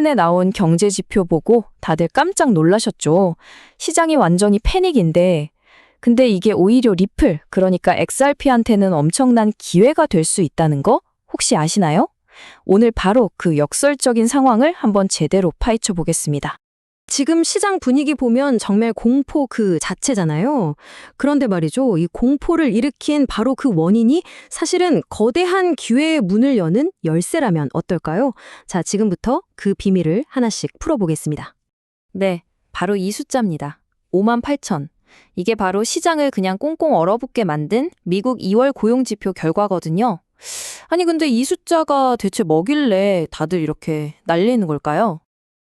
최근에 나온 경제 지표 보고 다들 깜짝 놀라셨죠. 시장이 완전히 패닉인데, 근데 이게 오히려 리플, 그러니까 XRP한테는 엄청난 기회가 될 수 있다는 거 혹시 아시나요? 오늘 바로 그 역설적인 상황을 한번 제대로 파헤쳐 보겠습니다. 지금 시장 분위기 보면 정말 공포 그 자체잖아요. 그런데 말이죠. 이 공포를 일으킨 바로 그 원인이 사실은 거대한 기회의 문을 여는 열쇠라면 어떨까요? 자, 지금부터 그 비밀을 하나씩 풀어보겠습니다. 네, 바로 이 숫자입니다. 58,000. 이게 바로 시장을 그냥 꽁꽁 얼어붙게 만든 미국 2월 고용지표 결과거든요. 아니 근데 이 숫자가 대체 뭐길래 다들 이렇게 난리는 걸까요?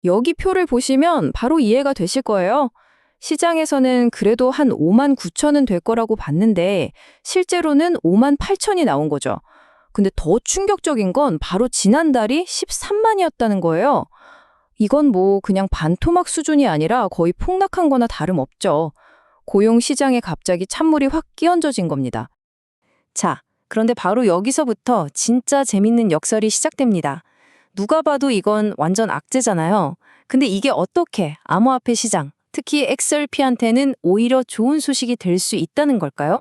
여기 표를 보시면 바로 이해가 되실 거예요. 시장에서는 그래도 한 59,000은 될 거라고 봤는데 실제로는 58,000이 나온 거죠. 근데 더 충격적인 건 바로 지난달이 13만이었다는 거예요. 이건 뭐 그냥 반토막 수준이 아니라 거의 폭락한 거나 다름없죠. 고용 시장에 갑자기 찬물이 확 끼얹어진 겁니다. 자, 그런데 바로 여기서부터 진짜 재밌는 역설이 시작됩니다. 누가 봐도 이건 완전 악재잖아요. 근데 이게 어떻게 암호화폐 시장, 특히 XRP한테는 오히려 좋은 소식이 될 수 있다는 걸까요?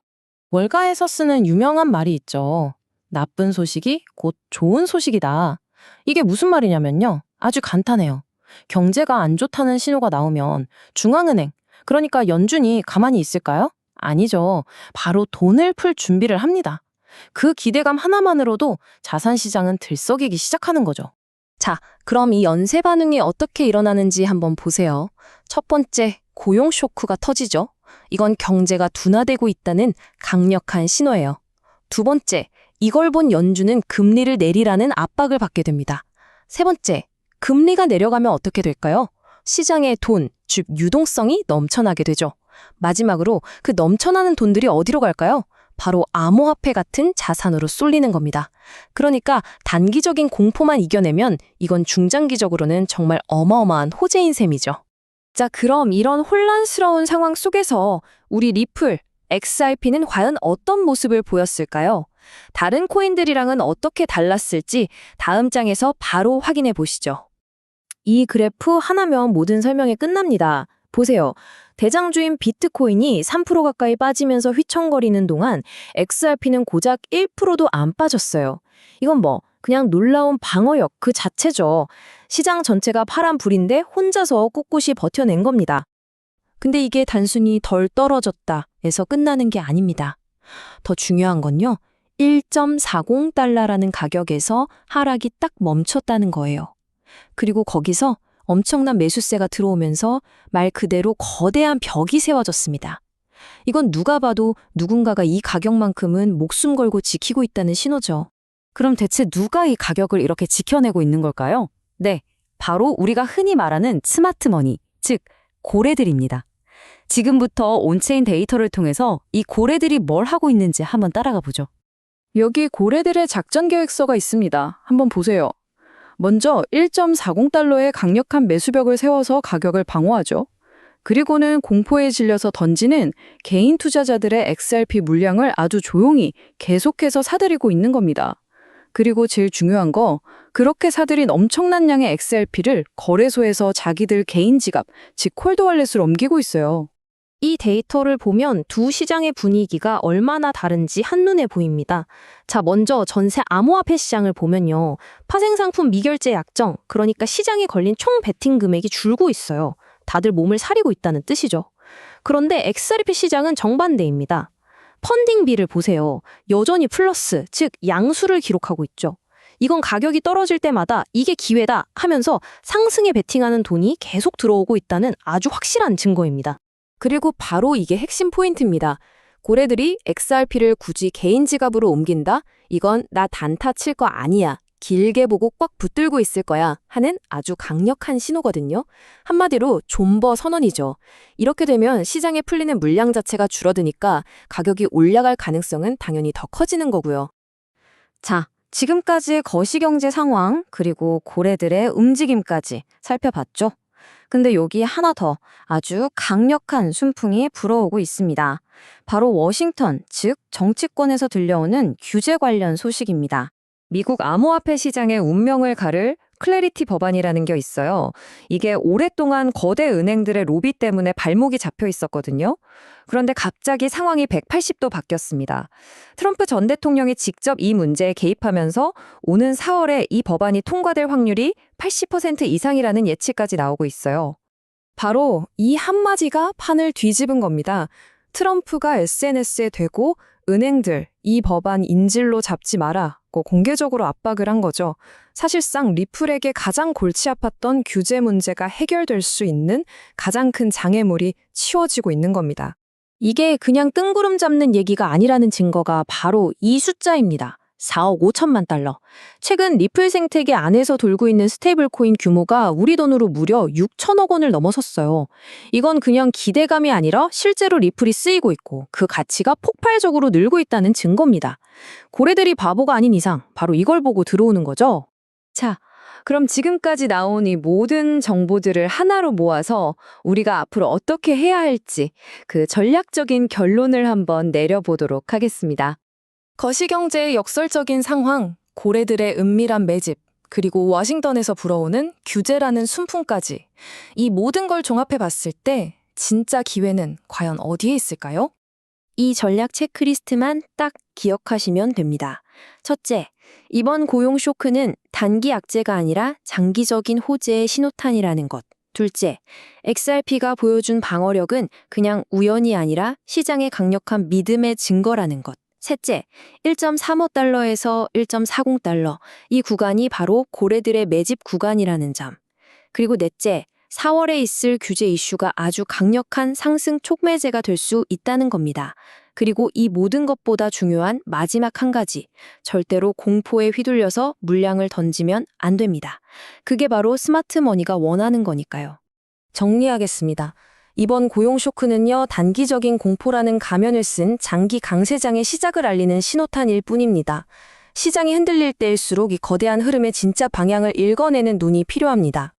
월가에서 쓰는 유명한 말이 있죠. 나쁜 소식이 곧 좋은 소식이다. 이게 무슨 말이냐면요. 아주 간단해요. 경제가 안 좋다는 신호가 나오면 중앙은행, 그러니까 연준이 가만히 있을까요? 아니죠. 바로 돈을 풀 준비를 합니다. 그 기대감 하나만으로도 자산 시장은 들썩이기 시작하는 거죠. 자, 그럼 이 연쇄 반응이 어떻게 일어나는지 한번 보세요. 첫 번째, 고용 쇼크가 터지죠. 이건 경제가 둔화되고 있다는 강력한 신호예요. 두 번째, 이걸 본 연준은 금리를 내리라는 압박을 받게 됩니다. 세 번째, 금리가 내려가면 어떻게 될까요? 시장에 돈, 즉 유동성이 넘쳐나게 되죠. 마지막으로 그 넘쳐나는 돈들이 어디로 갈까요? 바로 암호화폐 같은 자산으로 쏠리는 겁니다. 그러니까 단기적인 공포만 이겨내면 이건 중장기적으로는 정말 어마어마한 호재인 셈이죠. 자, 그럼 이런 혼란스러운 상황 속에서 우리 리플, XRP는 과연 어떤 모습을 보였을까요? 다른 코인들이랑은 어떻게 달랐을지 다음 장에서 바로 확인해 보시죠. 이 그래프 하나면 모든 설명이 끝납니다. 보세요. 대장주인 비트코인이 3% 가까이 빠지면서 휘청거리는 동안 XRP는 고작 1%도 안 빠졌어요. 이건 뭐 그냥 놀라운 방어력 그 자체죠. 시장 전체가 파란불인데 혼자서 꿋꿋이 버텨낸 겁니다. 근데 이게 단순히 덜 떨어졌다에서 끝나는 게 아닙니다. 더 중요한 건요. 1.40달러라는 가격에서 하락이 딱 멈췄다는 거예요. 그리고 거기서 엄청난 매수세가 들어오면서 말 그대로 거대한 벽이 세워졌습니다. 이건 누가 봐도 누군가가 이 가격만큼은 목숨 걸고 지키고 있다는 신호죠. 그럼 대체 누가 이 가격을 이렇게 지켜내고 있는 걸까요? 네, 바로 우리가 흔히 말하는 스마트머니, 즉 고래들입니다. 지금부터 온체인 데이터를 통해서 이 고래들이 뭘 하고 있는지 한번 따라가 보죠. 여기 고래들의 작전 계획서가 있습니다. 한번 보세요. 먼저 1.40달러의 강력한 매수벽을 세워서 가격을 방어하죠. 그리고는 공포에 질려서 던지는 개인 투자자들의 XRP 물량을 아주 조용히 계속해서 사들이고 있는 겁니다. 그리고 제일 중요한 거, 그렇게 사들인 엄청난 양의 XRP를 거래소에서 자기들 개인 지갑, 즉 콜드월렛으로 옮기고 있어요. 이 데이터를 보면 두 시장의 분위기가 얼마나 다른지 한눈에 보입니다. 자, 먼저 전세 암호화폐 시장을 보면요. 파생상품 미결제 약정, 그러니까 시장에 걸린 총 베팅 금액이 줄고 있어요. 다들 몸을 사리고 있다는 뜻이죠. 그런데 XRP 시장은 정반대입니다. 펀딩비를 보세요. 여전히 플러스, 즉 양수를 기록하고 있죠. 이건 가격이 떨어질 때마다 이게 기회다 하면서 상승에 베팅하는 돈이 계속 들어오고 있다는 아주 확실한 증거입니다. 그리고 바로 이게 핵심 포인트입니다. 고래들이 XRP를 굳이 개인 지갑으로 옮긴다? 이건 나 단타 칠 거 아니야. 길게 보고 꽉 붙들고 있을 거야 하는 아주 강력한 신호거든요. 한마디로 존버 선언이죠. 이렇게 되면 시장에 풀리는 물량 자체가 줄어드니까 가격이 올라갈 가능성은 당연히 더 커지는 거고요. 자, 지금까지의 거시경제 상황 그리고 고래들의 움직임까지 살펴봤죠. 근데 여기 하나 더 아주 강력한 순풍이 불어오고 있습니다. 바로 워싱턴, 즉 정치권에서 들려오는 규제 관련 소식입니다. 미국 암호화폐 시장의 운명을 가를 클래리티 법안이라는 게 있어요. 이게 오랫동안 거대 은행들의 로비 때문에 발목이 잡혀 있었거든요. 그런데 갑자기 상황이 180도 바뀌었습니다. 트럼프 전 대통령이 직접 이 문제에 개입하면서 오는 4월에 이 법안이 통과될 확률이 80% 이상이라는 예측까지 나오고 있어요. 바로 이 한마디가 판을 뒤집은 겁니다. 트럼프가 SNS에 대고 은행들 이 법안 인질로 잡지 마라고 공개적으로 압박을 한 거죠. 사실상 리플에게 가장 골치 아팠던 규제 문제가 해결될 수 있는 가장 큰 장애물이 치워지고 있는 겁니다. 이게 그냥 뜬구름 잡는 얘기가 아니라는 증거가 바로 이 숫자입니다. 4억 5천만 달러. 최근 리플 생태계 안에서 돌고 있는 스테이블 코인 규모가 우리 돈으로 무려 6천억 원을 넘어섰어요. 이건 그냥 기대감이 아니라 실제로 리플이 쓰이고 있고 그 가치가 폭발적으로 늘고 있다는 증거입니다. 고래들이 바보가 아닌 이상 바로 이걸 보고 들어오는 거죠. 자, 그럼 지금까지 나온 이 모든 정보들을 하나로 모아서 우리가 앞으로 어떻게 해야 할지 그 전략적인 결론을 한번 내려보도록 하겠습니다. 거시경제의 역설적인 상황, 고래들의 은밀한 매집, 그리고 워싱턴에서 불어오는 규제라는 순풍까지 이 모든 걸 종합해 봤을 때 진짜 기회는 과연 어디에 있을까요? 이 전략 체크리스트만 딱 기억하시면 됩니다. 첫째, 이번 고용 쇼크는 단기 악재가 아니라 장기적인 호재의 신호탄이라는 것. 둘째, XRP가 보여준 방어력은 그냥 우연이 아니라 시장의 강력한 믿음의 증거라는 것. 셋째, 1.35달러에서 1.40달러, 이 구간이 바로 고래들의 매집 구간이라는 점. 그리고 넷째, 4월에 있을 규제 이슈가 아주 강력한 상승 촉매제가 될 수 있다는 겁니다. 그리고 이 모든 것보다 중요한 마지막 한 가지, 절대로 공포에 휘둘려서 물량을 던지면 안 됩니다. 그게 바로 스마트 머니가 원하는 거니까요. 정리하겠습니다. 이번 고용 쇼크는요, 단기적인 공포라는 가면을 쓴 장기 강세장의 시작을 알리는 신호탄일 뿐입니다. 시장이 흔들릴 때일수록 이 거대한 흐름의 진짜 방향을 읽어내는 눈이 필요합니다.